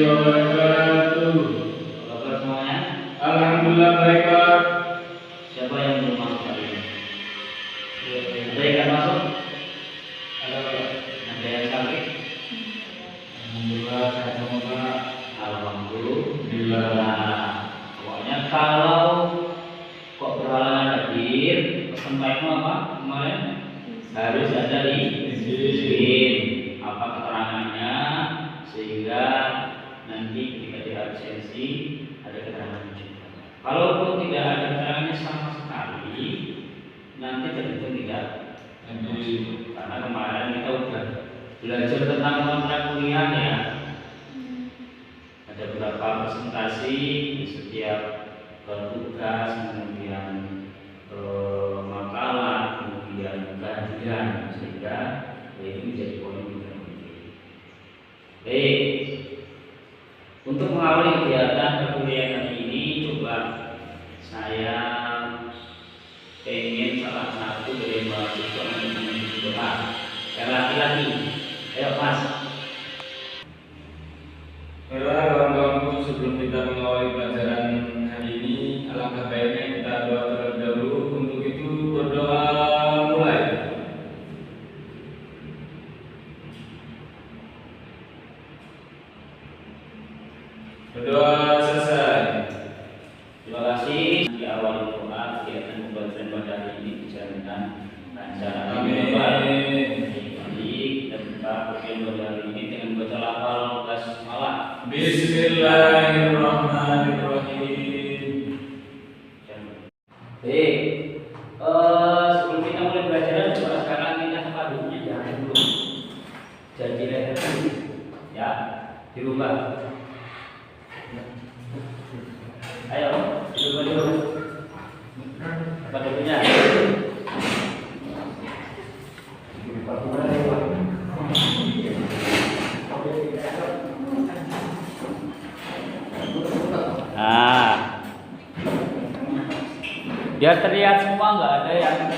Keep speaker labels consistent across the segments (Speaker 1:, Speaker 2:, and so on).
Speaker 1: wabarakatuh.
Speaker 2: Apa kabar semuanya?
Speaker 1: Alhamdulillah baik Pak.
Speaker 2: Siapa yang belum masuk hari ini? Ada yang akan masuk?
Speaker 1: Ada Pak.
Speaker 2: Ada yang sakit?
Speaker 1: Alhamdulillah sehat semua Pak.
Speaker 2: Alhamdulillah. Nah, pokoknya kalau kok berhalangan hadir, pesan Pak Ibnu apa kemarin? Harus ada izin. Apa keterangannya sehingga nanti ketika di absensi ada keterangan juga. Kalaupun tidak ada keterangannya sama sekali, nanti terhitung tidak. Karena kemarin kita udah belajar tentang kontrak kuliah ya. Ada beberapa presentasi di setiap tugas, kemudian makalah, kemudian kajian, sehingga itu menjadi poin yang penting. Baik, untuk mengawali kegiatan perkuliahan ini, coba saya pengen salah satu dari mahasiswa menuju doa. Yang laki-laki, ayo Mas.
Speaker 1: Baiklah kawan-kawanku, sebelum kita mengawali pelajaran hari ini, alangkah baiknya kita doa terlebih dahulu. Untuk itu berdoa mulai. Berdoa selesai.
Speaker 2: Terima kasih. Di awal doa kegiatan pembelajaran pada hari ini dijalankan lancar.
Speaker 1: Amin.
Speaker 2: Jadi kita buka program pada hari ini dengan membaca lafal basmalah.
Speaker 1: Bismillahirrahmanirrahim.
Speaker 2: Baik, sebelum kita mulai belajar, coba sekarang kita tempat duduknya jangan dulu. Jadi leher dulu, ya, dirubah. Ayo, dirubah dulu. Tempat duduknya. Nah, biar terlihat semua, nggak ada yang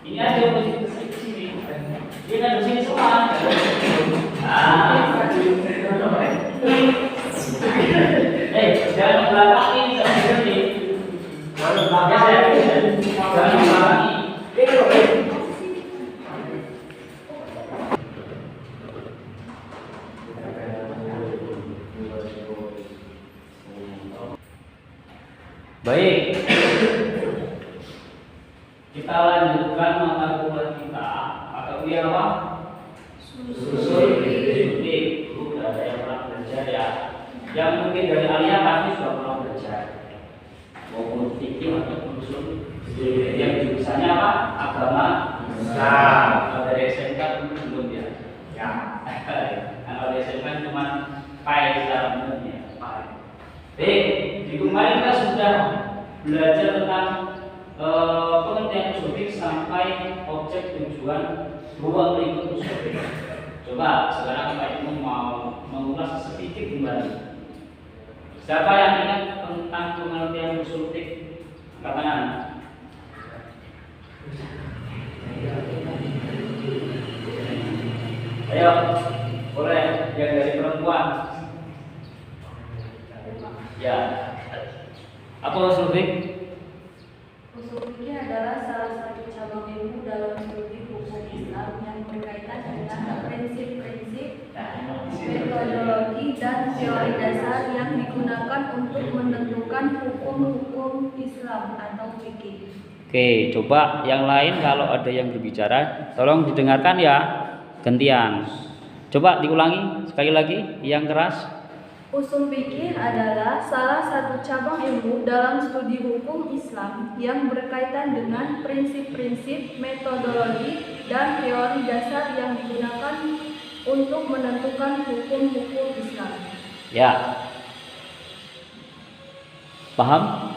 Speaker 2: ini aja posisi di sini. Dia ada di sini semua. Nah, jangan belakang ini, jangan sini. Jangan belakang ini. Baik, kita lanjutkan mata kuliah kita. Mata kuliah apa? Usul fikih. Sudah ada yang pernah belajar ya. Yang mungkin dari Alia pasti sudah pernah belajar. Maupun fikih atau usul fikih. Yang jurusannya apa? Agama Islam. Kalau dari SMK belum ya? Ya. Kalau dari SMK cuma kayak secara umumnya. Baik, di kemarin kita sudah belajar tentang pengertian usul fikih sampai objek tujuan ruang lingkup usul fikih. Coba sekarang Pak Ibnu mau mengulas sedikit kembali. Siapa yang ingat tentang pengertian usul fikih? Angkat tangan. Ayo, boleh yang dari perempuan. Ya. Apa usul fikih?
Speaker 3: Usul fikih adalah salah satu cabang ilmu dalam studi hukum Islam yang berkaitan dengan prinsip-prinsip, metodologi, dan teori dasar yang digunakan untuk menentukan hukum-hukum Islam atau fikih.
Speaker 2: Oke, coba yang lain kalau ada yang berbicara, tolong didengarkan ya, gantian. Coba diulangi sekali lagi yang keras.
Speaker 3: Usul fikih adalah salah satu cabang ilmu dalam studi hukum Islam yang berkaitan dengan prinsip-prinsip, metodologi, dan teori dasar yang digunakan untuk menentukan hukum-hukum Islam.
Speaker 2: Ya. Paham?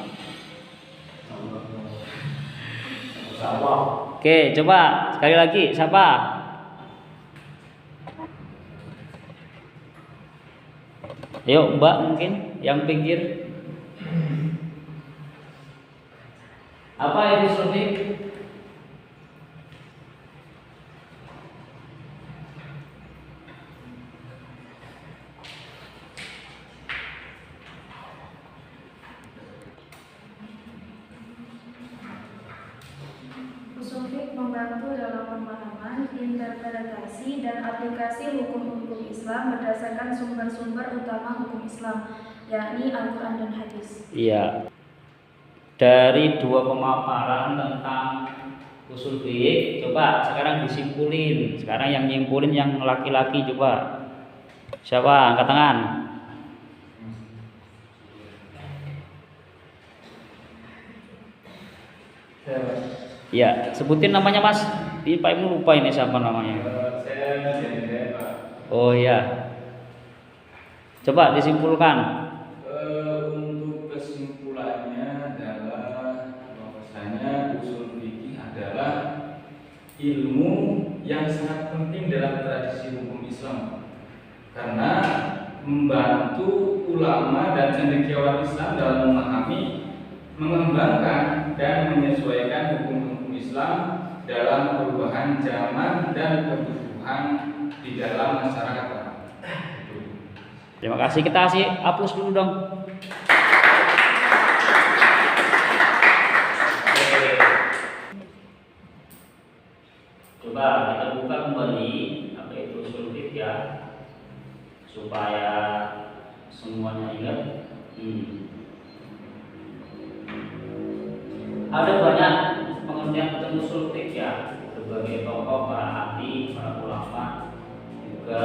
Speaker 2: Oke, coba sekali lagi, siapa? Ayo Mbak mungkin yang pinggir. Apa itu usul fikih?
Speaker 3: membantu dalam pemahaman, interpretasi, dan aplikasi hukum-hukum Islam berdasarkan sumber-sumber utama hukum Islam, yakni Al-Quran dan Hadis.
Speaker 2: Iya. Dari dua pemaparan tentang usul fiqh, coba sekarang disimpulin. Sekarang yang nyimpulin yang laki-laki, coba. Siapa? Angkat tangan. Ya, sebutin namanya Mas. Ini Pak Ibnu lupa ini siapa namanya.
Speaker 1: Saya Pak.
Speaker 2: Oh iya. Coba disimpulkan.
Speaker 1: Untuk kesimpulannya adalah bahwasanya usul fikih adalah ilmu yang sangat penting dalam tradisi hukum Islam karena membantu ulama dan cendekiawan Islam dalam memahami, mengembangkan dan menyesuaikan hukum-hukum Islam dalam perubahan zaman dan kebutuhan di dalam masyarakat.
Speaker 2: Terima kasih, kita kasih aplaus dulu dong. Coba kita buka kembali apa itu usul fiqh ya, supaya semuanya ingat. Ada banyak pengertian tentang usul fiqh ya, berbagai tokoh, para ahli, para ulama juga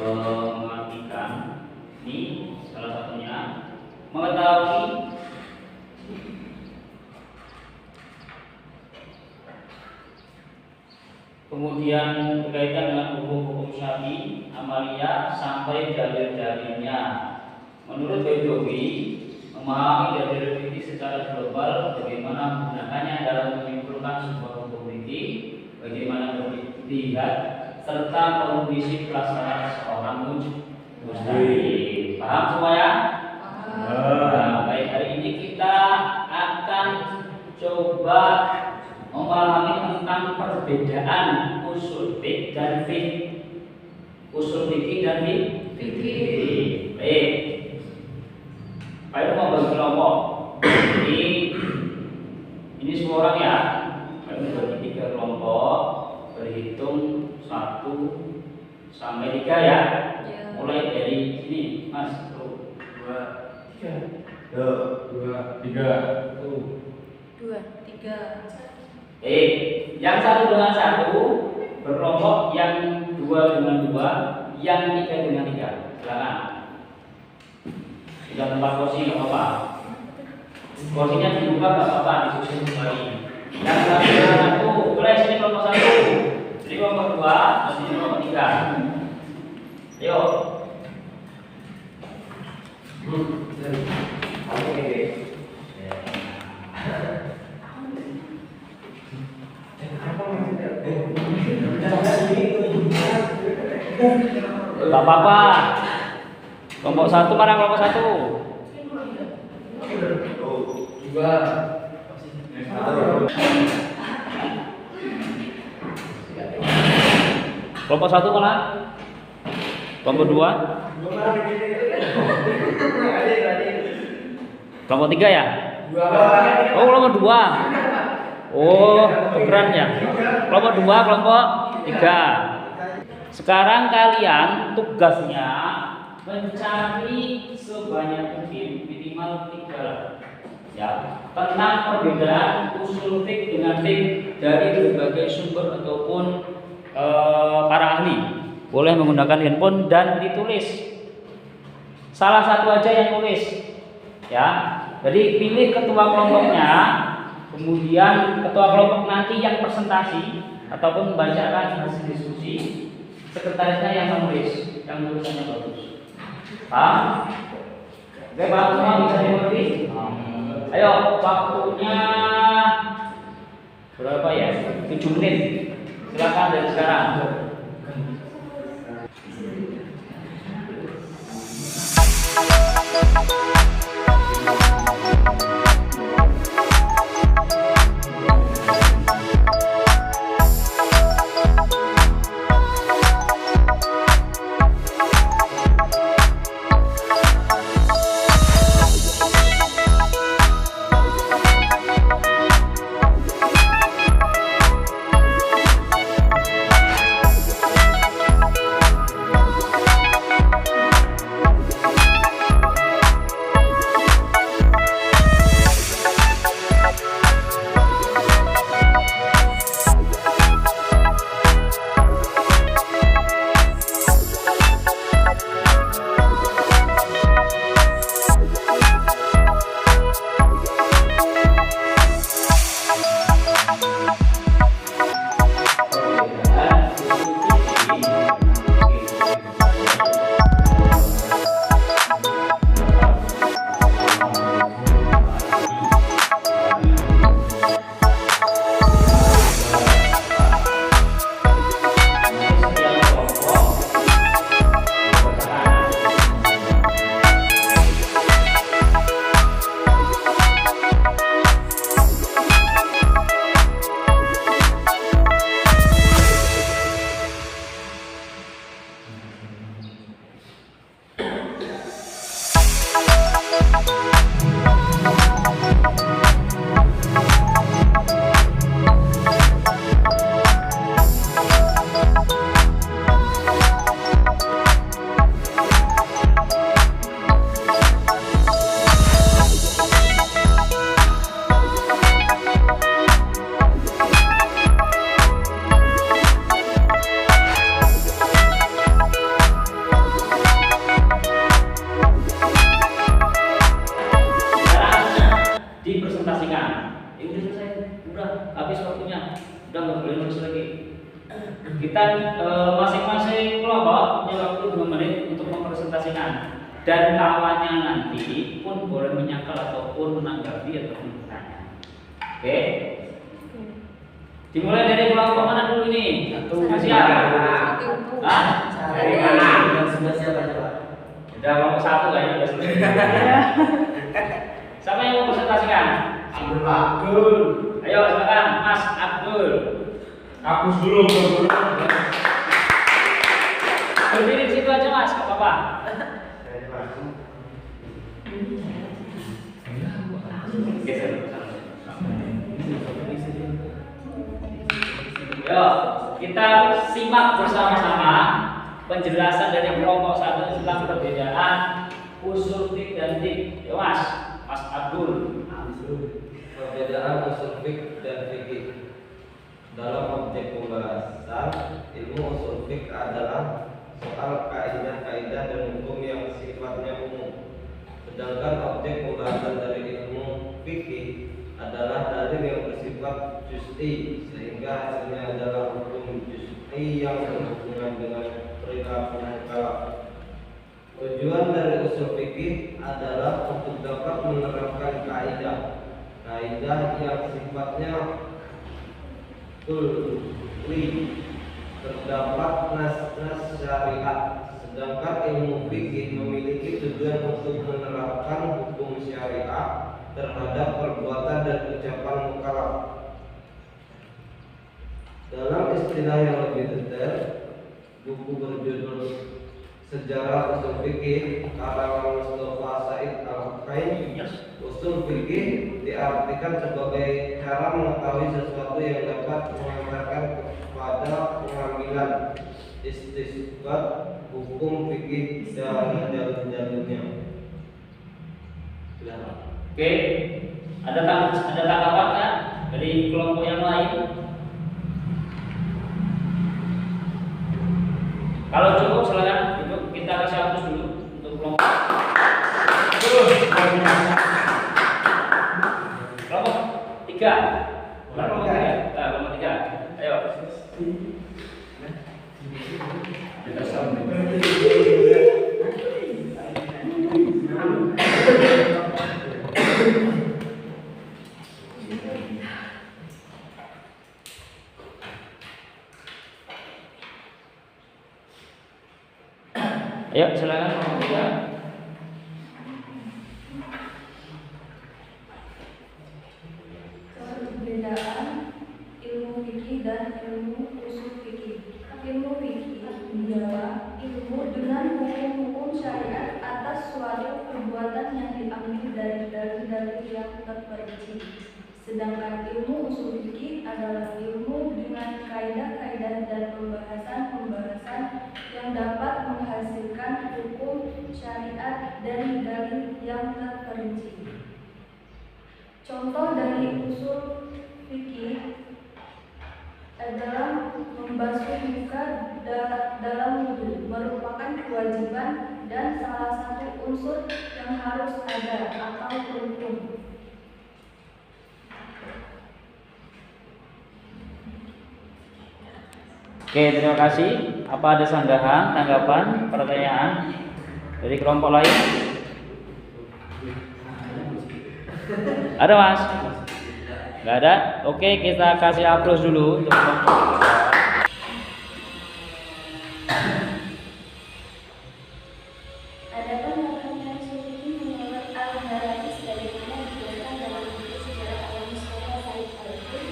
Speaker 2: mengartikan ini salah satunya mengetahui kemudian berkaitan dengan hukum-hukum syar'i, amaliyah sampai dalil-dalilnya. Menurut Baidowi, memahami dalil fikih secara global, bagaimana menggunakannya dalam menyimpulkan sebuah hukum fikih, bagaimana berpihak, serta kondisi pelaksanaan seorang mujtahid. Paham semuanya? Nah, baik, hari ini kita akan coba memahami tentang perbedaan usul fikih dan fiqh. Usul fikih dan fikih. Baik. Pak Ibu mau bagi kelompok. Ini semua orang ya. Pak Ibu bagi 3 kelompok, berhitung 1 sampai 3 ya. Mulai dari sini, Mas.
Speaker 1: 2, 3. 2, 3.
Speaker 3: 2, 3.
Speaker 2: Yang 1 dengan 1 berkelompok, yang 2 dengan 2, yang 3 dengan 3. Silakan. Tidak tempat kursi nggak apa-apa. Kursinya dibuka nggak apa-apa, disusun kembali. Yang 1 dengan 1, boleh sini kelompok 1, sini kelompok 2, sini kelompok 3. Ayo. Gak apa-apa. Kelompok 1 mana kelompok 1?
Speaker 1: 2.
Speaker 2: Kelompok 1 mana? Kelompok 2? Kelompok 3 ya? Oh, kelompok 2. Oh, keren ya. Kelompok 2, kelompok 3. Sekarang kalian tugasnya mencari sebanyak mungkin minimal 3 ya tentang perbedaan usul fiqh dengan fiqh dari berbagai sumber ataupun para ahli. Boleh menggunakan handphone dan ditulis. Salah satu aja yang tulis ya. Jadi pilih ketua kelompoknya, kemudian ketua kelompok nanti yang presentasi ataupun membacakan hasil diskusi. Sekretarisnya yang menulis, yang tulisannya bagus. Paham? Oke, paham semua, bisa dimengerti? Ayo, waktunya berapa ya? 7 menit. Silakan dari sekarang. Dipresentasikan. Ya udah selesai, udah habis waktunya, udah nggak boleh nulis lagi. Kita masing-masing kelompok punya waktu 2 menit untuk mempresentasikan, dan kawannya nanti pun boleh menyangkal ataupun menanggapi ataupun bertanya. Oke? Dimulai dari kelompok mana dulu ini? Siapa? Hah?
Speaker 4: Sudah siapa coba?
Speaker 2: Udah kelompok 1 kayaknya udah selesai. Siapa yang mau presentasikan?
Speaker 4: Abdul.
Speaker 2: Ayo silakan Mas Abdul.
Speaker 1: Hapus dulu, bro.
Speaker 2: Berdiri di situ aja Mas, nggak apa-apa. Yo, kita simak bersama-sama penjelasan dari kelompok 1 tentang perbedaan usul fik dan fik. Yo Mas Abdul.
Speaker 4: Perbedaan usul fik dan fikih. Dalam objek pembahasan, ilmu usul fik adalah soal kaidah-kaidah dan hukum yang sifatnya umum. Sedangkan objek pembahasan dari ilmu fikih adalah dalil yang bersifat juz'i, sehingga hasilnya adalah hukum juz'i yang berhubungan dengan perilaku mukallaf. Tujuan dari usul fikih adalah untuk dapat menerapkan kaidah yang sifatnya kulli, terdapat nas-nas syariat. Sedangkan ilmu fikih memiliki tujuan untuk menerapkan hukum syariat terhadap perbuatan dan ucapan mukallaf. Dalam istilah yang lebih detail, buku berjudul Sejarah Usul Fikih karangan Mustafa Said Al-Qain. Usul fikih diartikan sebagai cara mengetahui sesuatu yang dapat mengantarkan kepada pengambilan istisbat hukum fikih dari dalil-dalilnya.
Speaker 2: Oke, ada tanggapan nggak dari kelompok yang lain? Kalau cukup silakan, kita kasih hapus dulu untuk kelompok. Kelompok 3. Kelompok 3. Ayo. Ayo silakan kelompok 3.
Speaker 3: Perbedaan ilmu fikih dan ilmu usul fikih. Ilmu fikih ialah ilmu dengan hukum-hukum syariat atas suatu perbuatan yang diambil dari dalil-dalil yang terperinci. Sedangkan ilmu usul fikih adalah ilmu dengan kaidah-kaidah dan pembahasan-pembahasan yang dapat menghasilkan hukum syariat dari dalil yang terperinci. Contoh dari usul fikih adalah membasuh muka dalam wudu merupakan kewajiban dan salah satu unsur yang harus ada atau rukun.
Speaker 2: Oke, terima kasih Apa ada sanggahan, tanggapan, pertanyaan dari kelompok lain? Ada Mas? Nggak ada? Oke, kita kasih aplaus dulu untuk kelompok kita.
Speaker 3: Adapun pertanyaan Suliki menurut Al-Harawi sebagaimana dijelaskan dalam buku Sejarah Al-Mustafa Said Al-Qin,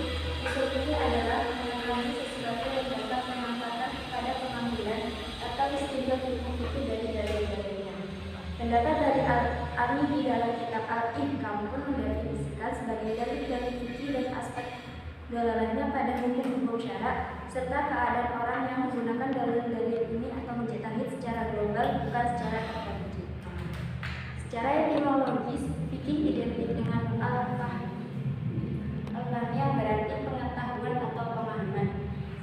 Speaker 3: Suliki adalah mengalami sesuatu yang dapat pemanfaatan pada pemanggilan atau istilah hukum itu dari dalil-dalilnya. Pendapat dari Al-Ami di dalam kitab Al-Ihkam pun mendefinisikan sebagai dalil-dalil fikih dan aspek dalalahnya pada hukum-hukum syarak serta keadaan orang yang menggunakan dalil-dalil ini atau menjahit secara global bukan secara terperinci. Secara etimologis, fikih identik dengan al-fahm yang berarti pengetahuan atau pemahaman.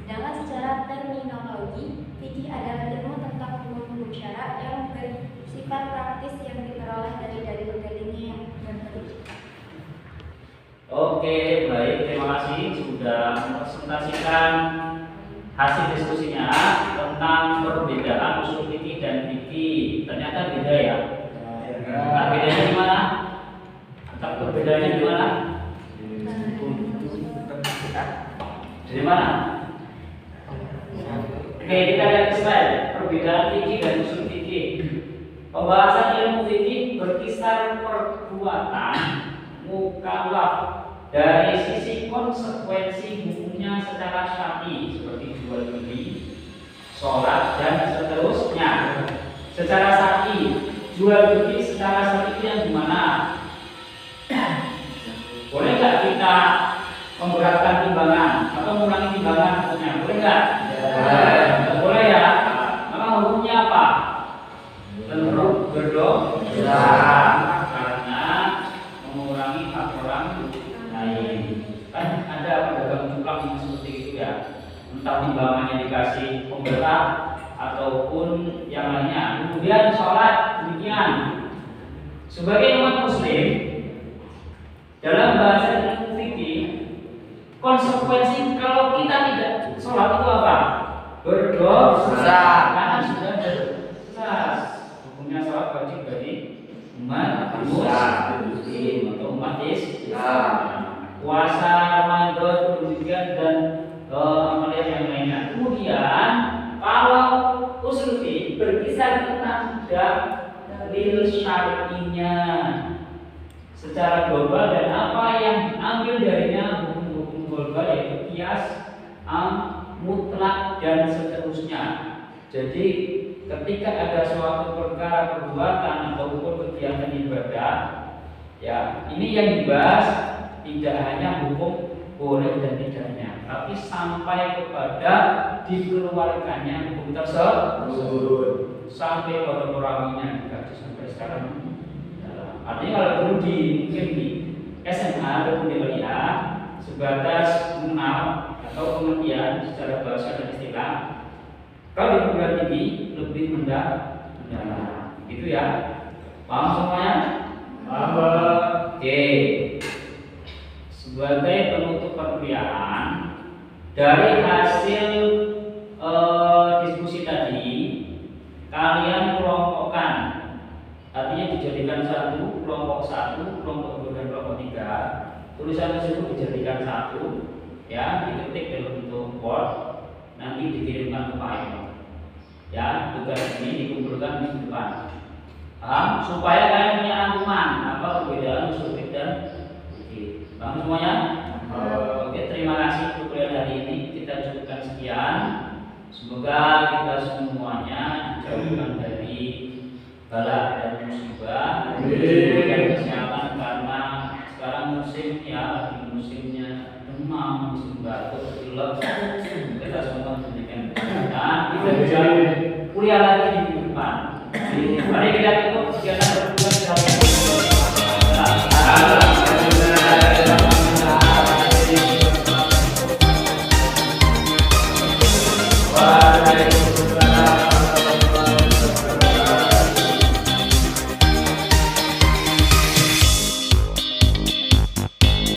Speaker 3: Sedangkan secara terminologi, fikih adalah ilmu tentang hukum-hukum syarak yang bersifat praktis yang diperoleh dari dalil-dalilnya yang terperinci.
Speaker 2: Oke, baik, terima kasih sudah mempresentasikan hasil diskusinya tentang perbedaan usul fikih dan fikih. Ternyata beda ya. Nah, bedanya di mana? Atau perbedaannya di mana? Dari mana? Oke, kita lihat slide perbedaan fikih dan usul fikih. Pembahasan ilmu fikih berkisar perbuatan mukallaf dari sisi konsekuensi hukumnya secara syar'i seperti jual beli, sholat dan seterusnya. Secara syar'i, jual beli secara syar'i yang gimana? Boleh nggak kita memberatkan timbangan atau mengurangi timbangan hukumnya? Boleh nggak? Boleh ya. Maka hukumnya apa? Tentu berdosa karena mengurangi hak orang lain. Kan ada pedagang cupang yang seperti itu ya, entah timbangannya dikasih pemberat ataupun yang lainnya. Kemudian sholat demikian. Sebagai umat muslim, dalam bahasa ilmu fikih, konsekuensi kalau kita tidak sholat itu apa? Berdosa. Karena sudah jelas hukumnya sholat wajib bagi umat muslim atau umat Islam. Puasa Ramadan demikian dan amalan yang lainnya. Kemudian kalau usul fikih berkisar tentang dalil syar'inya secara global dan apa yang diambil darinya hukum-hukum global yaitu qiyas, mutlak dan seterusnya. Jadi ketika ada suatu perkara perbuatan ataupun kegiatan ibadah, ya ini yang dibahas tidak hanya hukum boleh dan tidaknya, tapi sampai kepada dikeluarkannya hukum tersebut sampai pada perawinya dikaji sampai sekarang. Artinya kalau dulu mungkin di SMA ataupun di kuliah sebatas mengenal atau pengertian secara bahasa dan istilah. Kalau di perguruan tinggi lebih mendalam, gitu ya. Paham semuanya? Paham. Oke. Sebagai penutup perkuliahan dari hasil diskusi tadi, kalian kelompokkan, artinya dijadikan satu, kelompok dua dan kelompok tiga. Tulisan tersebut dijadikan satu, ya, diketik dalam bentuk Word, nanti dikirimkan ke Pak Eko. Ya, tugas ini dikumpulkan di depan. Paham? Supaya kalian punya rangkuman apa perbedaan usul fikih dan fikih. Paham semuanya? Oke, terima kasih untuk kuliah hari ini. Kita cukupkan sekian. Semoga kita semuanya dijauhkan dari bala dan musibah, dan kesehatan karena sekarang musim ya, lagi musimnya demam, musim batuk, pilek. Kita semua diberikan kesehatan. Kita bisa kuliah lagi di depan. Mari kita tutup kegiatan